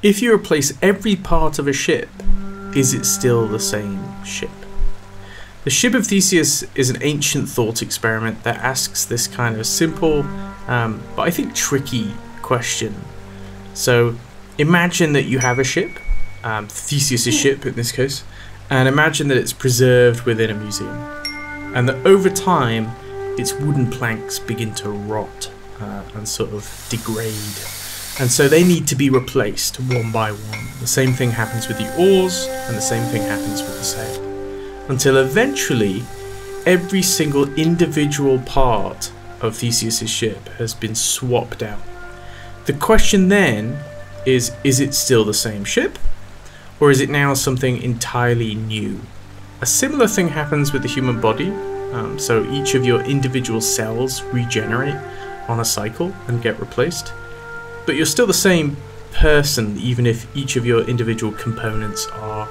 If you replace every part of a ship, is it still the same ship? The Ship of Theseus is an ancient thought experiment that asks this kind of simple, but I think tricky question. So imagine that you have a ship, Theseus' ship in this case, and imagine that it's preserved within a museum, and that over time its wooden planks begin to rot and sort of degrade. And so they need to be replaced one by one. The same thing happens with the oars, and the same thing happens with the sail. Until eventually, every single individual part of Theseus' ship has been swapped out. The question then is it still the same ship? Or is it now something entirely new? A similar thing happens with the human body. So each of your individual cells regenerate on a cycle and get replaced. But you're still the same person, even if each of your individual components are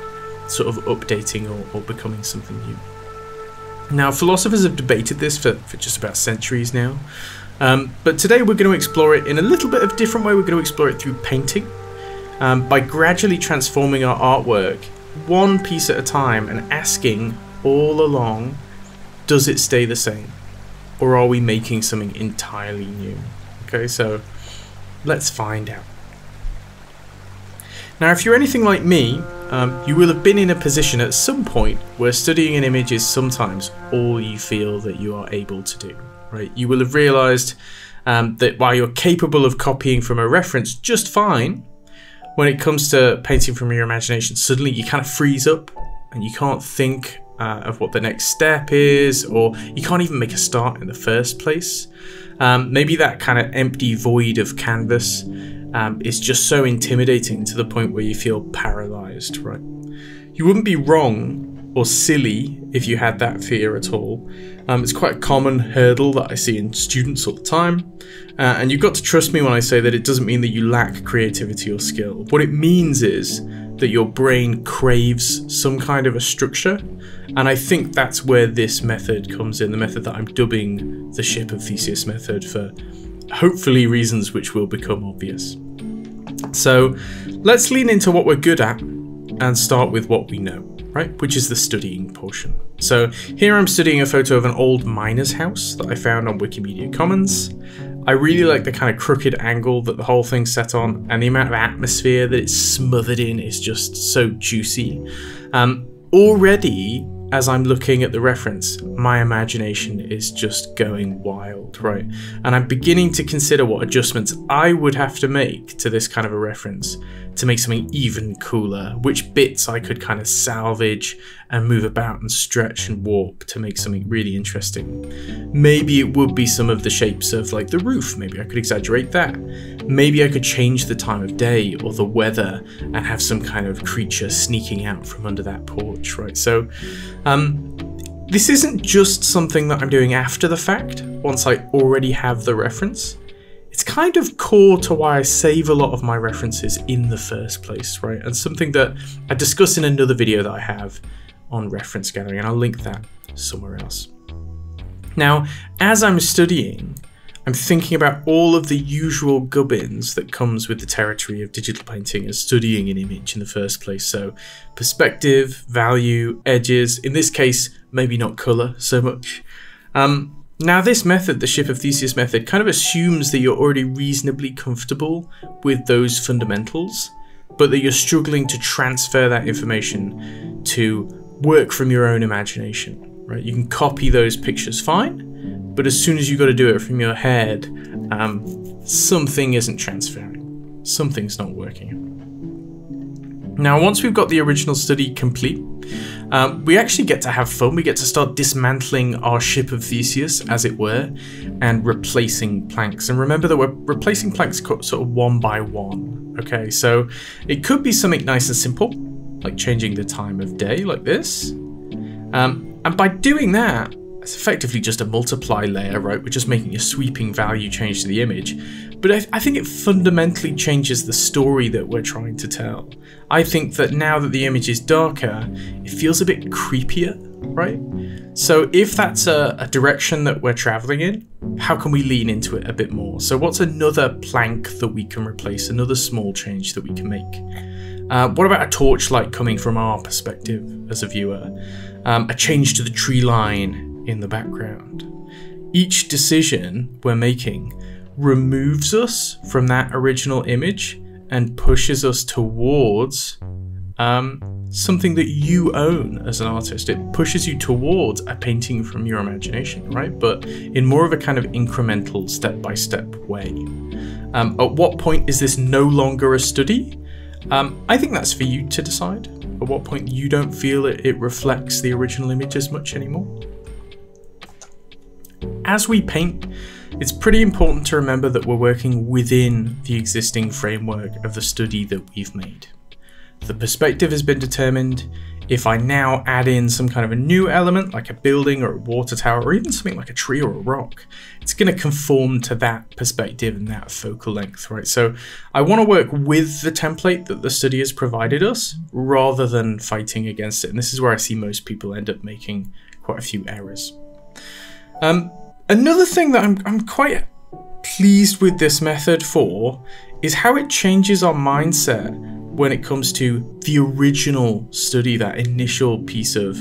sort of updating or becoming something new. Now, philosophers have debated this for just about centuries now. But today we're going to explore it in a little bit of a different way. We're going to explore it through painting. By gradually transforming our artwork one piece at a time and asking all along, does it stay the same? Or are we making something entirely new? Okay, so let's find out. Now, if you're anything like me, you will have been in a position at some point where studying an image is sometimes all you feel that you are able to do, right? You will have realized that while you're capable of copying from a reference just fine, when it comes to painting from your imagination, suddenly you kind of freeze up and you can't think of what the next step is, or you can't even make a start in the first place. Maybe that kind of empty void of canvas is just so intimidating to the point where you feel paralyzed, right? You wouldn't be wrong or silly if you had that fear at all. It's quite a common hurdle that I see in students all the time. And you've got to trust me when I say that it doesn't mean that you lack creativity or skill. What it means is that your brain craves some kind of a structure. And I think that's where this method comes in, the method that I'm dubbing the Ship of Theseus method for hopefully reasons which will become obvious. So let's lean into what we're good at and start with what we know, right? Which is the studying portion. So here I'm studying a photo of an old miner's house that I found on Wikimedia Commons. I really like the kind of crooked angle that the whole thing's set on, and the amount of atmosphere that it's smothered in is just so juicy. Already, as I'm looking at the reference, my imagination is just going wild, right? And I'm beginning to consider what adjustments I would have to make to this kind of a reference to make something even cooler, which bits I could kind of salvage and move about and stretch and warp to make something really interesting. Maybe it would be some of the shapes of like the roof, maybe I could exaggerate that. Maybe I could change the time of day or the weather and have some kind of creature sneaking out from under that porch, right? So this isn't just something that I'm doing after the fact, once I already have the reference. It's kind of core to why I save a lot of my references in the first place, right? And something that I discuss in another video that I have on reference gathering, and I'll link that somewhere else. Now, as I'm studying, I'm thinking about all of the usual gubbins that comes with the territory of digital painting and studying an image in the first place. So perspective, value, edges, in this case, maybe not colour so much. Now this method, the Ship of Theseus method, kind of assumes that you're already reasonably comfortable with those fundamentals, but that you're struggling to transfer that information to work from your own imagination, right? You can copy those pictures fine, but as soon as you've got to do it from your head, something isn't transferring. Something's not working. Now, once we've got the original study complete, we actually get to have fun. We get to start dismantling our Ship of Theseus, as it were, and replacing planks. And remember that we're replacing planks sort of one by one, okay? So it could be something nice and simple, like changing the time of day, like this. And by doing that, it's effectively just a multiply layer, right? We're just making a sweeping value change to the image. But I think it fundamentally changes the story that we're trying to tell. I think that now that the image is darker, it feels a bit creepier, right? So if that's a direction that we're traveling in, how can we lean into it a bit more? So what's another plank that we can replace, another small change that we can make? What about a torchlight coming from our perspective as a viewer? A change to the tree line in the background. Each decision we're making removes us from that original image and pushes us towards something that you own as an artist. It pushes you towards a painting from your imagination, right? But in more of a kind of incremental step-by-step way. At what point is this no longer a study? I think that's for you to decide. At what point you don't feel it reflects the original image as much anymore. As we paint, it's pretty important to remember that we're working within the existing framework of the study that we've made. The perspective has been determined. If I now add in some kind of a new element, like a building or a water tower, or even something like a tree or a rock, it's going to conform to that perspective and that focal length, right? So I want to work with the template that the study has provided us, rather than fighting against it. And this is where I see most people end up making quite a few errors. Another thing that I'm quite pleased with this method for is how it changes our mindset when it comes to the original study, that initial piece of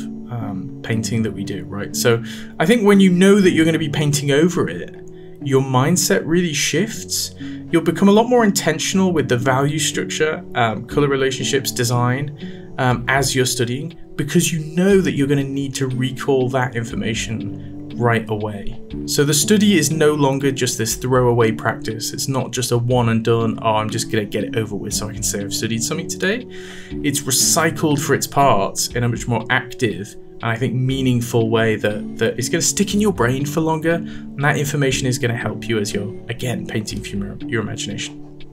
painting that we do, right? So I think when you know that you're going to be painting over it, your mindset really shifts. You'll become a lot more intentional with the value structure, color relationships, design, as you're studying, because you know that you're going to need to recall that information right away. So the study is no longer just this throwaway practice. It's not just a one and done, oh, I'm just going to get it over with so I can say I've studied something today. It's recycled for its parts in a much more active and I think meaningful way that is going to stick in your brain for longer, and that information is going to help you as you're, again, painting from your imagination.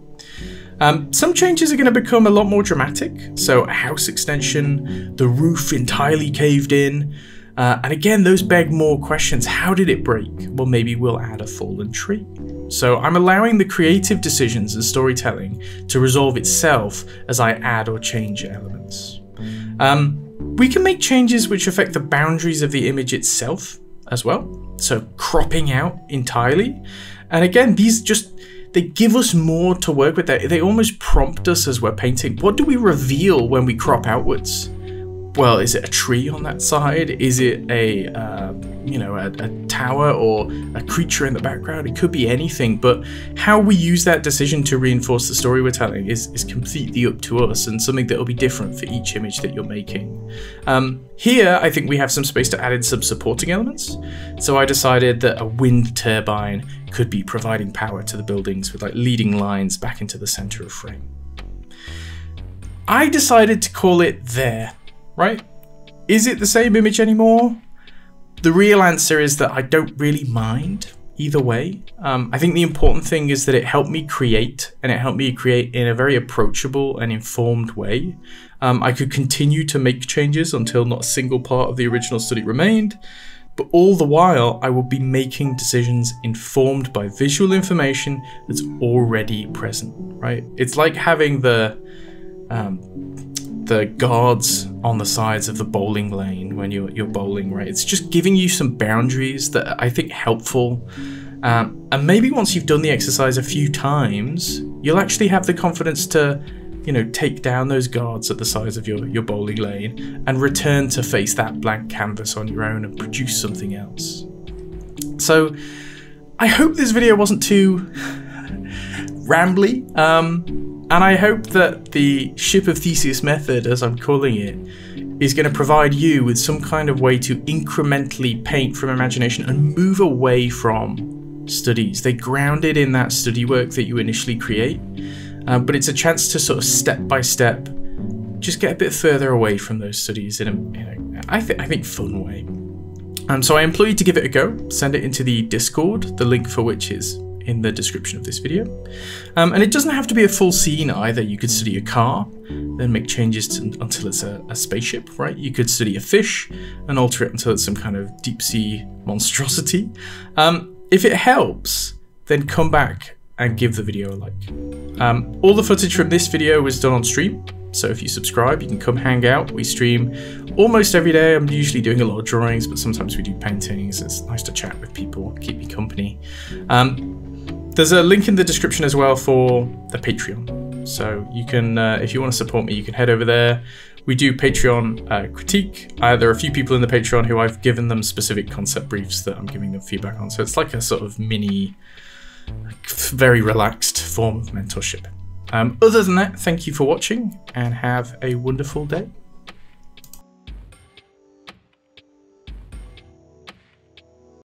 Some changes are going to become a lot more dramatic. So a house extension, the roof entirely caved in, and again, those beg more questions. How did it break? Well, maybe we'll add a fallen tree. So I'm allowing the creative decisions and storytelling to resolve itself as I add or change elements. We can make changes which affect the boundaries of the image itself as well. So cropping out entirely. And again, they give us more to work with. They almost prompt us as we're painting. What do we reveal when we crop outwards? Well, is it a tree on that side? Is it a tower or a creature in the background? It could be anything, but how we use that decision to reinforce the story we're telling is completely up to us, and something that will be different for each image that you're making. Here, I think we have some space to add in some supporting elements. So I decided that a wind turbine could be providing power to the buildings with like leading lines back into the center of frame. I decided to call it there. Right? Is it the same image anymore? The real answer is that I don't really mind either way. I think the important thing is that it helped me create, and it helped me create in a very approachable and informed way. I could continue to make changes until not a single part of the original study remained, but all the while I will be making decisions informed by visual information that's already present, right? It's like having the guards on the sides of the bowling lane when you're bowling, right? It's just giving you some boundaries that I think helpful. And maybe once you've done the exercise a few times, you'll actually have the confidence to, take down those guards at the sides of your bowling lane and return to face that blank canvas on your own and produce something else. So I hope this video wasn't too rambly. And I hope that the Ship of Theseus method, as I'm calling it, is going to provide you with some kind of way to incrementally paint from imagination and move away from studies. They ground it in that study work that you initially create, but it's a chance to sort of step by step just get a bit further away from those studies in a I think fun way. So I implore you to give it a go. Send it into the Discord, the link for which is in the description of this video. And it doesn't have to be a full scene either. You could study a car, then make changes until it's a spaceship, right? You could study a fish and alter it until it's some kind of deep sea monstrosity. If it helps, then come back and give the video a like. All the footage from this video was done on stream, so if you subscribe you can come hang out. We stream almost every day. I'm usually doing a lot of drawings, but sometimes we do paintings. It's nice to chat with people, keep me company. There's a link in the description as well for the Patreon, so you can, if you want to support me, you can head over there. We do Patreon critique. There are a few people in the Patreon who I've given them specific concept briefs that I'm giving them feedback on. So it's like a sort of mini, very relaxed form of mentorship. Other than that, thank you for watching and have a wonderful day.